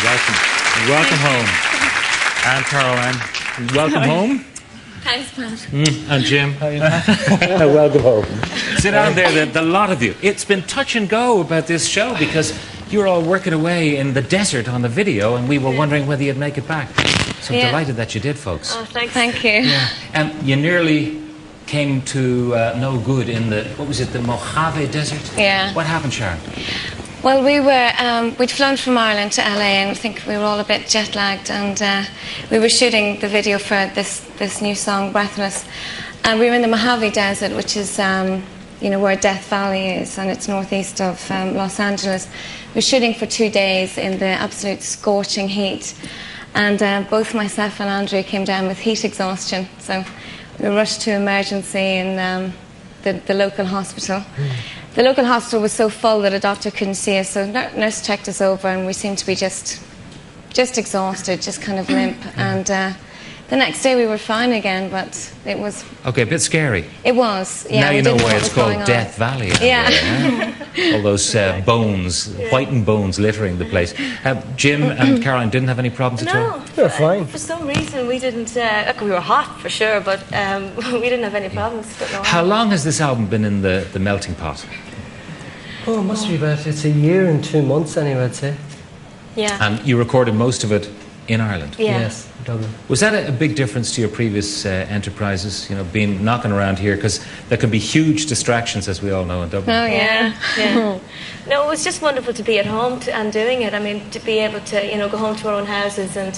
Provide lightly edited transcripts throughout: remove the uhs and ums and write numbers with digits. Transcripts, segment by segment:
Welcome. Welcome home. And Caroline, welcome home. Thanks, Pat. And Jim. Welcome home. Sit down there, the lot of you. It's been touch and go about this show because you were all working away in the desert on the video and we were wondering whether you'd make it back. So I'm delighted that you did, folks. Oh, thanks. Thank you. Yeah. You nearly came to no good in the, what was it, the Mojave Desert? Yeah. What happened, Sharon? Well, we'd flown from Ireland to LA and I think we were all a bit jet lagged and we were shooting the video for this new song, Breathless. And we were in the Mojave Desert, which is, you know, where Death Valley is and it's northeast of Los Angeles. We were shooting for 2 days in the absolute scorching heat. And both myself and Andrea came down with heat exhaustion. So we were rushed to emergency in the local hospital. The local hospital was so full that a doctor couldn't see us, so nurse checked us over and we seemed to be just exhausted, just kind of limp. And the next day we were fine again, but it was... Okay, a bit scary. It was, yeah. Now you know why it's called Death Valley. Yeah. All those bones, whitened bones littering the place. Jim and Caroline didn't have any problems at all? No, They're fine. For some reason we didn't, look, we were hot for sure, but we didn't have any problems. Don't know How long has this album been in the melting pot? Oh, it must be about, it's a year and 2 months anyway, I'd say. Yeah. And you recorded most of it in Ireland? Yeah. Yes, Dublin. Was that a big difference to your previous enterprises, you know, being knocking around here? Because there can be huge distractions, as we all know, in Dublin. Oh, yeah. Yeah. No, it was just wonderful to be at home and doing it. I mean, to be able to, you know, go home to our own houses, and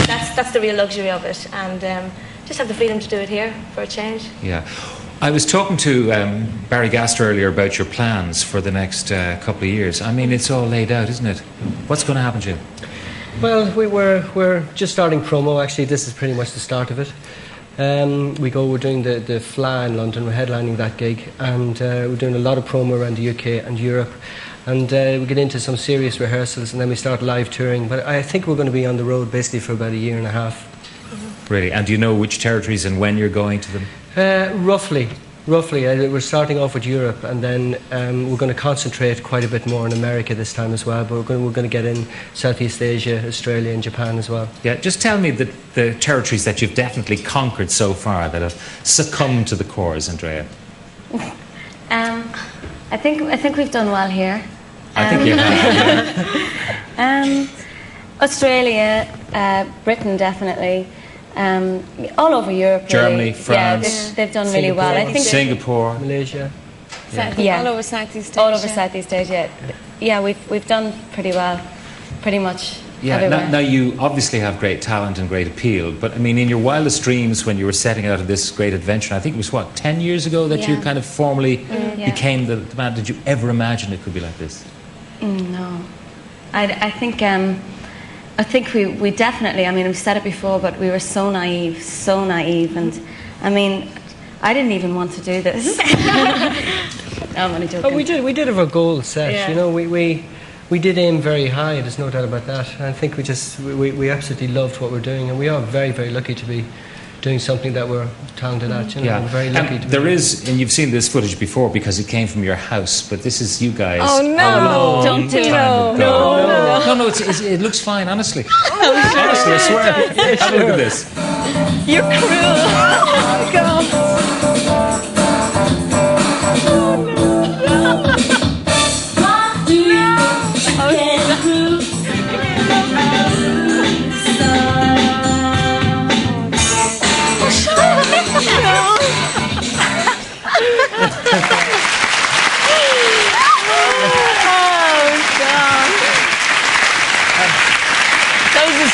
that's the real luxury of it. And just have the freedom to do it here for a change. Yeah. I was talking to Barry Gaster earlier about your plans for the next couple of years. I mean, it's all laid out, isn't it? What's going to happen, Jim? Well, we're just starting promo. Actually, this is pretty much the start of it. We're doing the Fla in London. We're headlining that gig, and we're doing a lot of promo around the UK and Europe. And we get into some serious rehearsals, and then we start live touring. But I think we're going to be on the road basically for about a year and a half. Really? And do you know which territories and when you're going to them? Roughly. We're starting off with Europe, and then we're going to concentrate quite a bit more on America this time as well. But we're going to get in Southeast Asia, Australia, and Japan as well. Yeah, just tell me the territories that you've definitely conquered so far that have succumbed to the Corrs, Andrea. I think we've done well here. I think you have. Australia, Britain, definitely. All over Europe, Germany, really. France. Yeah, they've done really well. I think Singapore, Malaysia. Yeah. All over Southeast Asia. All over Southeast Asia. Yeah, we've done pretty well, pretty much. Yeah, everywhere. now you obviously have great talent and great appeal, but I mean, in your wildest dreams when you were setting out on this great adventure, I think it was, what, 10 years ago that you kind of formally became the band. Did you ever imagine it could be like this? No. I think we definitely, I mean, we've said it before, but we were so naive, and I mean, I didn't even want to do this. No, I'm only joking. Oh, we did have a goal set, Yeah. you know, we did aim very high, there's no doubt about that. And I think we absolutely loved what we're doing, and we are very, very lucky to be doing something that we're talented at, you know. Yeah, we're very lucky to there be. is, and you've seen this footage before because it came from your house, but this is you guys. Oh, no. a long Don't do it. time ago. No, it looks fine, honestly. Honestly, I swear. Have a look at this. You're cruel. Oh, God.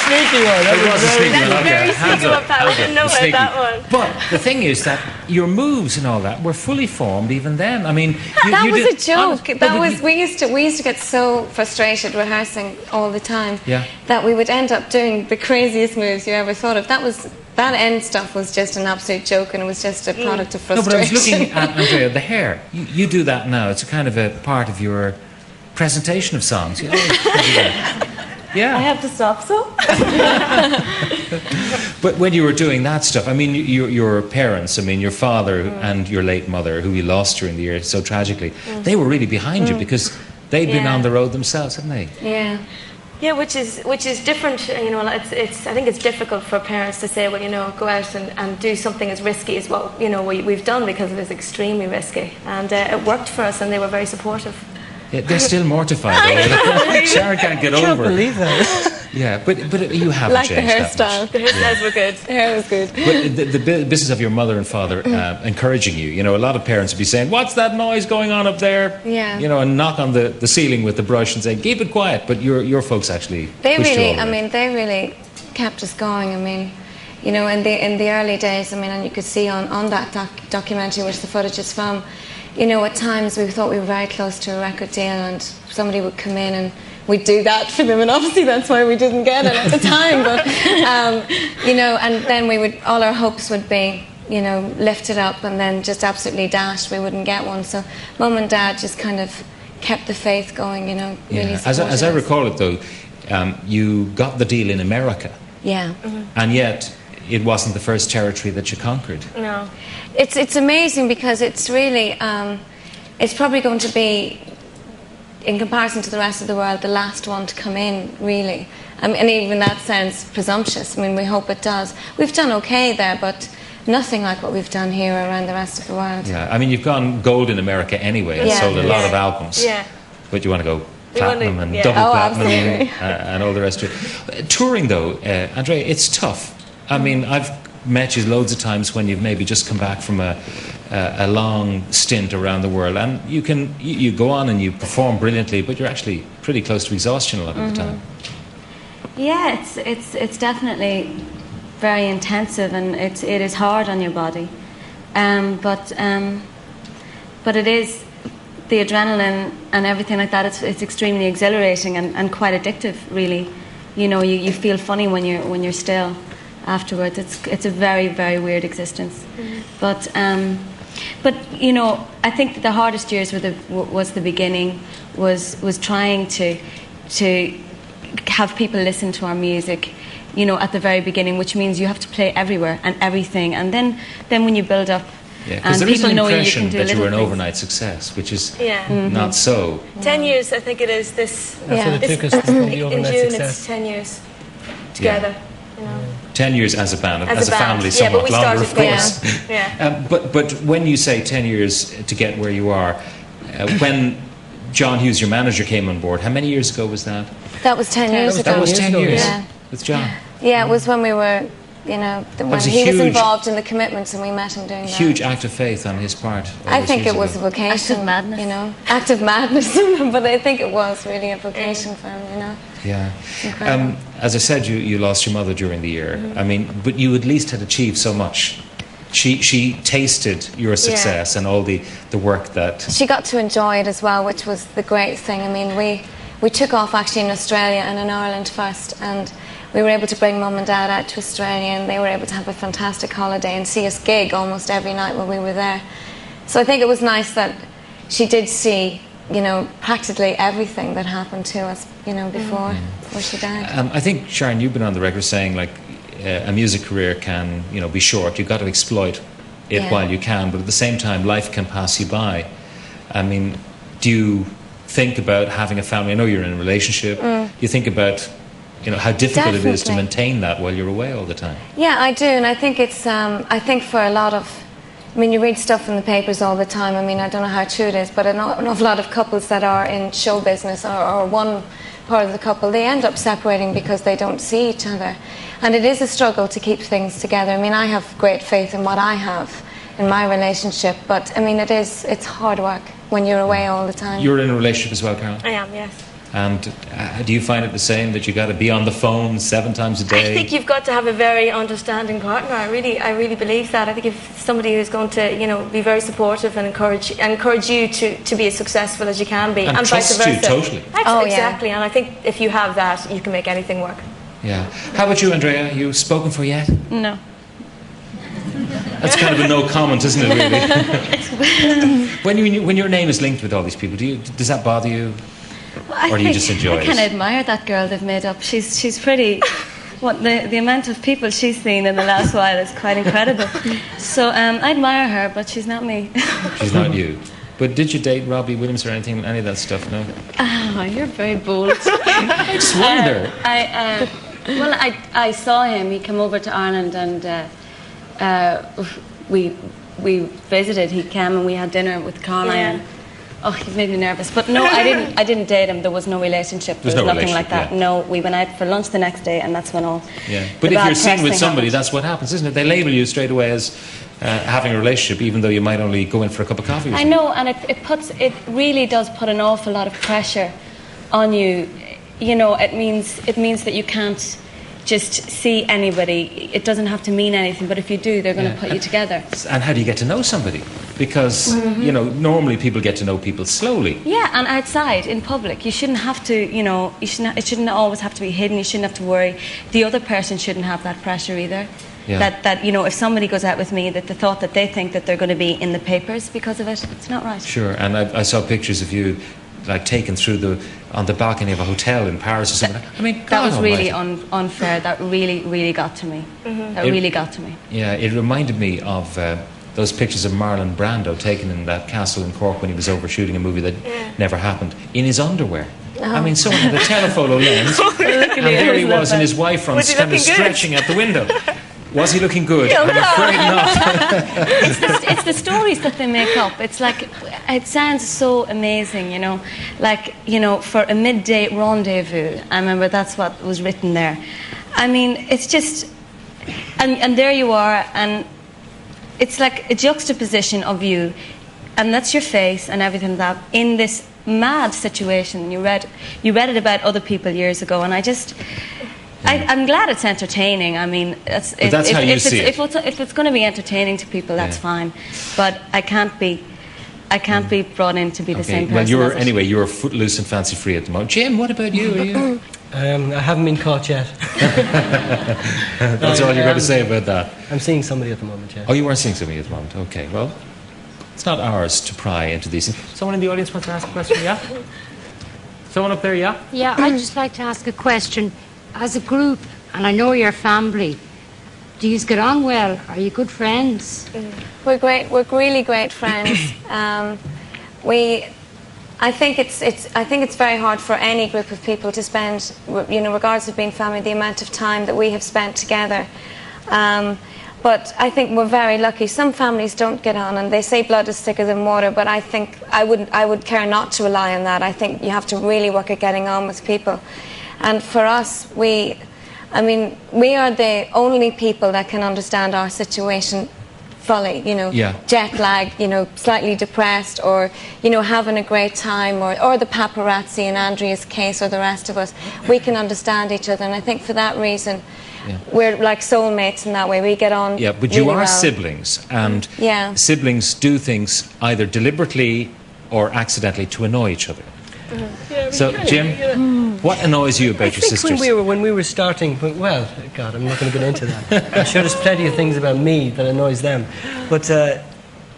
Sneaky one. It was a sneaky one. Okay. Very Hands sneaky up, one, Pat. I hands didn't up. know about Sneaky. that one. But the thing is that your moves and all that were fully formed even then. I mean, That you was did, a joke. honest, That was we used to get so frustrated rehearsing all the time that we would end up doing the craziest moves you ever thought of. That end stuff was just an absolute joke, and it was just a product of frustration. No, but I was looking at Andrea, the hair. You do that now. It's a kind of a part of your presentation of songs. You know, yeah. I have to stop, so. But when you were doing that stuff, I mean, your parents, I mean, your father and your late mother, who you lost during the year so tragically, they were really behind you because they'd been on the road themselves, hadn't they? Yeah. Yeah, which is different. You know, it's I think it's difficult for parents to say, well, you know, go out and do something as risky as what, you know, we've done, because it is extremely risky, and it worked for us, and they were very supportive. Yeah, they're still mortified. Though. Sharon can't get over. I can't believe that. Yeah, but you haven't like changed the hairstyle. The hairstyles were good. The hair was good. But the business of your mother and father encouraging you. You know, a lot of parents would be saying, "What's that noise going on up there?" Yeah. You know, and knock on the ceiling with the brush and say, "Keep it quiet." But your folks actually They pushed you really, over I it. mean, they really kept us going. I mean, you know, in the early days, I mean, and you could see on that documentary, which the footage is from, you know, at times we thought we were very close to a record deal, and somebody would come in and we'd do that for them, and obviously that's why we didn't get it at the time. But you know, and then all our hopes would be, you know, lifted up, and then just absolutely dashed. We wouldn't get one. So Mum and Dad just kind of kept the faith going. You know, really. Yeah. As I supported us. recall it, though, you got the deal in America, Yeah. and yet it wasn't the first territory that you conquered. No. It's amazing, because it's really it's probably going to be, in comparison to the rest of the world, the last one to come in, really. And even that sounds presumptuous. I mean, we hope it does. We've done okay there, but nothing like what we've done here around the rest of the world. Yeah, I mean, you've gone gold in America anyway and Yeah. sold a lot Yeah. of albums. Yeah. But you want to go We want to- platinum and yeah. double Oh, platinum absolutely. and all the rest of it. Touring, though, Andrea, it's tough. I mean, I've met you loads of times when you've maybe just come back from a long stint around the world, and you go on and you perform brilliantly, but you're actually pretty close to exhaustion a lot of the time. Yeah, it's definitely very intensive, and it is hard on your body, but it is the adrenaline and everything like that. It's extremely exhilarating and quite addictive, really. You know, you feel funny when you're still afterwards. It's a very, very weird existence, but you know, I think that the hardest years was the beginning, was trying to have people listen to our music, you know, at the very beginning, which means you have to play everywhere and everything, and then when you build up, Yeah, because and there is an people know you impression can do that you were little an things. overnight success, which is Yeah. not so. 10 years, I think it is this. That's what it this took us to become the in overnight June, success. it's 10 years together. You know. 10 years as a band, As as a a band. family, Yeah, but somewhat we longer, of started- course. Yeah. But when you say 10 years to get where you are, when John Hughes, your manager, came on board, how many years ago was that? That was 10 years ago. That was 10 years Yeah. with John. Yeah, it was when we were, you know, when was a he was huge- involved in the commitments, and we met him doing that. Huge act of faith on his part. all I those think years it was a ago. vocation. Active madness. You know, active madness. But I think it was really a vocation for him, you know. Yeah. Incredible. As I said, you lost your mother during the year. I mean, but you at least had achieved so much. She tasted your success and all the work that... She got to enjoy it as well, which was the great thing. I mean, we took off actually in Australia and in Ireland first, and we were able to bring Mum and Dad out to Australia, and they were able to have a fantastic holiday and see us gig almost every night while we were there. So I think it was nice that she did see, you know, practically everything that happened to us, you know, before she died. I think, Sharon, you've been on the record saying, like, a music career can, you know, be short. You've got to exploit it Yeah. while you can, but at the same time, life can pass you by. I mean, do you think about having a family? I know you're in a relationship. Do you think about, you know, how difficult it is to Definitely. maintain that while you're away all the time? Yeah, I do, and I think it's. I think for a lot of, I mean, you read stuff in the papers all the time. I mean, I don't know how true it is, but an awful lot of couples that are in show business or one part of the couple, they end up separating because they don't see each other, and it is a struggle to keep things together. I mean, I have great faith in what I have in my relationship, but I mean, it's hard work when you're away all the time. You're in a relationship as well, Carol? I am, yes. And do you find it the same, that you got to be on the phone 7 times a day? I think you've got to have a very understanding partner. I really believe that. I think if somebody who's going to, you know, be very supportive and encourage you to be as successful as you can be, And vice trust versa. you totally. Oh, yeah. Exactly. And I think if you have that, you can make anything work. Yeah. How about you, Andrea? You spoken for yet? No. That's kind of a no comment, isn't it, really? when your name is linked with all these people, does that bother you? Or do you just enjoy I kind of it? admire that girl they've made up. She's pretty. What the amount of people she's seen in the last while is quite incredible. So I admire her, but she's not me. She's not you. But did you date Robbie Williams or anything, any of that stuff? No. Oh, you're very bold. I just wonder. I saw him. He came over to Ireland, and we visited. He came and we had dinner with Caroline. Yeah. Oh, he's made me nervous. But no, I didn't date him. There was no relationship. There was nothing like that. Yeah. No, we went out for lunch the next day, and that's when all. Yeah. But if you're seen with somebody, that's what happens, isn't it? They label you straight away as having a relationship, even though you might only go in for a cup of coffee. Or I know, and it really does put an awful lot of pressure on you. You know, it means that you can't just see anybody. It doesn't have to mean anything, but if you do, they're going to put you together. And how do you get to know somebody? Because, you know, normally people get to know people slowly. Yeah, and outside, in public. You shouldn't have to, you know, it shouldn't always have to be hidden. You shouldn't have to worry. The other person shouldn't have that pressure either. Yeah. That you know, if somebody goes out with me, that the thought that they think that they're going to be in the papers because of it, it's not right. Sure, and I saw pictures of you like taken through on the balcony of a hotel in Paris or something. I mean, that was really unfair. That really got to me. That really got to me. Yeah, it reminded me of those pictures of Marlon Brando taken in that castle in Cork when he was over shooting a movie that never happened, in his underwear. I mean, someone had a telephoto lens, and there he was, and his wife from kind of stretching out the window. Was he looking good? I'm afraid not. It's the stories that they make up. It's like, it sounds so amazing, you know. Like, you know, for a midday rendezvous. I remember that's what was written there. I mean, it's just, and there you are, and it's like a juxtaposition of you, and that's your face and everything that in this mad situation. You read it about other people years ago, and I just. I'm glad it's entertaining. I mean, that's how you see it. If it's going to be entertaining to people, that's fine. But I can't be brought in to be the same person. Well, you're footloose and fancy free at the moment. Jim, what about you? Are you? I haven't been caught yet. That's all you've got to say about that. I'm seeing somebody at the moment, yeah. Oh, you are seeing somebody at the moment. Okay, well, it's not ours to pry into these things. Someone in the audience wants to ask a question, yeah? Someone up there, yeah? Yeah, I'd just like to ask a question. As a group, and I know your family, do you get on well? Are you good friends? We're great. We're really great friends. I think it's very hard for any group of people to spend, you know, regardless of being family, the amount of time that we have spent together. But I think we're very lucky. Some families don't get on, and they say blood is thicker than water. But I think I would care not to rely on that. I think you have to really work at getting on with people. And for us, we are the only people that can understand our situation fully, you know, jet lag, you know, slightly depressed, or, you know, having a great time, or the paparazzi in Andrea's case, or the rest of us. We can understand each other, and I think for that reason, we're like soulmates in that way. We get on. Yeah, but you are siblings, and siblings do things either deliberately or accidentally to annoy each other. So, Jim, what annoys you about your sisters? When we were starting, well, God, I'm not going to get into that. I'm sure there's plenty of things about me that annoys them. But,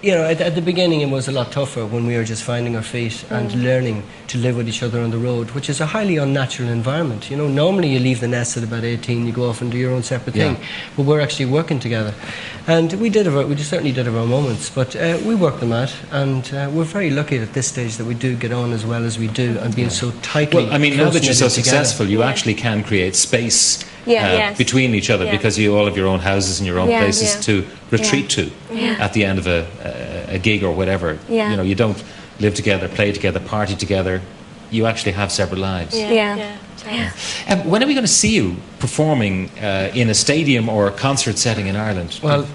you know, at the beginning it was a lot tougher when we were just finding our feet and learning to live with each other on the road, which is a highly unnatural environment. You know, normally you leave the nest at about 18, you go off and do your own separate thing. But we're actually working together. And we certainly did have our moments, but we worked them out, and we're very lucky at this stage that we do get on as well as we do, and being so tightly. Well, I mean, now that you're so successful, you actually can create space between each other, because you all have your own houses and your own places to retreat to at the end of a gig or whatever. You know, you don't live together, play together, party together. You actually have separate lives. When are we going to see you performing in a stadium or a concert setting in Ireland? Well,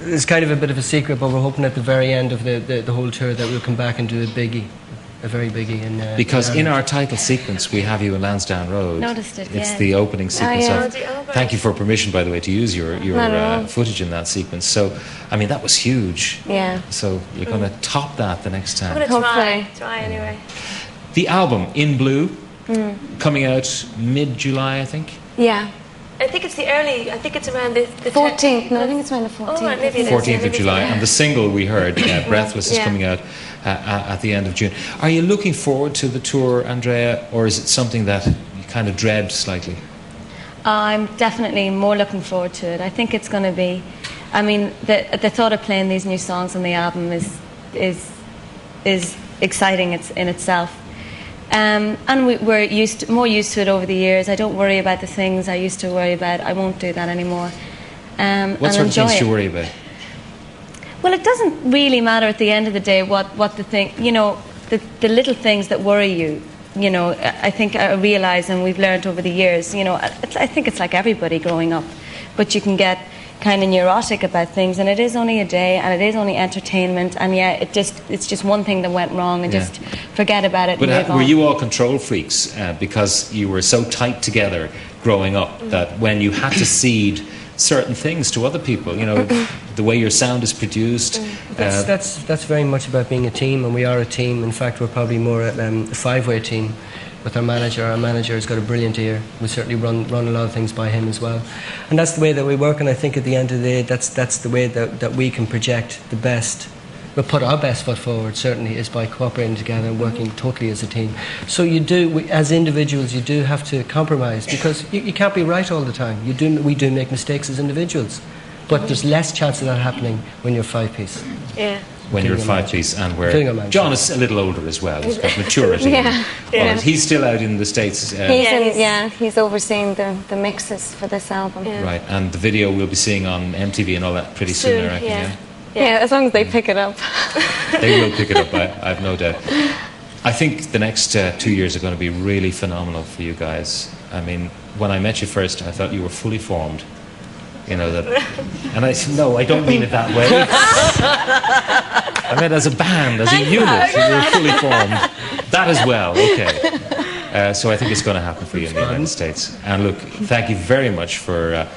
it's kind of a bit of a secret, but we're hoping at the very end of the whole tour that we'll come back and do a very biggie. Because in our title sequence we have you in Lansdowne Road. Noticed it, It's the opening sequence. Thank you for permission, by the way, to use your footage in that sequence. So, I mean, that was huge. Yeah. So you're going to top that the next time. I'm going to try anyway. The album, In Blue, coming out mid-July, I think? Yeah. I think it's around the 14th. No, I think it's around the 14th. Oh, right, maybe 14th of July. And the single we heard, Breathless, is coming out at the end of June. Are you looking forward to the tour, Andrea, or is it something that you kind of dread slightly? I'm definitely more looking forward to it. I think it's going to be, I mean, the thought of playing these new songs on the album is is exciting in itself. And we're more used to it over the years. I don't worry about the things I used to worry about. I won't do that anymore. What sort of things do you worry about? Well, it doesn't really matter at the end of the day what the thing, you know, the little things that worry you. You know, I think I realise, and we've learned over the years, you know, I think it's like everybody growing up, but you can get kind of neurotic about things, and it is only a day, and it is only entertainment, and yeah, it's just one thing that went wrong, and just forget about it. But and move on. Were you all control freaks because you were so tight together growing up that when you had to cede certain things to other people, you know, the way your sound is produced? That's very much about being a team, and we are a team. In fact, we're probably more a five-way team with our manager. Our manager has got a brilliant ear. We certainly run a lot of things by him as well, and that's the way that we work. And I think at the end of the day, that's the way that we can project the best. We'll put our best foot forward, certainly, is by cooperating together and working totally as a team. So as individuals, you do have to compromise, because you can't be right all the time. We do make mistakes as individuals, but there's less chance of that happening when you're five-piece. Yeah. When you're five-piece, and John is a little older as well. He's got maturity. He's still out in the States. He's overseeing the mixes for this album. Yeah. Right, and the video we'll be seeing on MTV and all that pretty soon, I reckon. Yeah, as long as they pick it up. They will pick it up, I have no doubt. I think the next 2 years are going to be really phenomenal for you guys. I mean, when I met you first, I thought you were fully formed. You know that, and I said, no, I don't mean it that way. I meant as a band, as a unit, you were fully formed. That as well, okay. So I think it's going to happen for you in the United States. And look, thank you very much for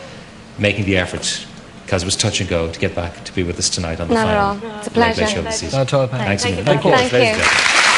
making the effort, because it was touch and go to get back to be with us tonight on the final Not at all. It's a pleasure. Late Late Show this season. Not at all. Thanks a million. Thank you.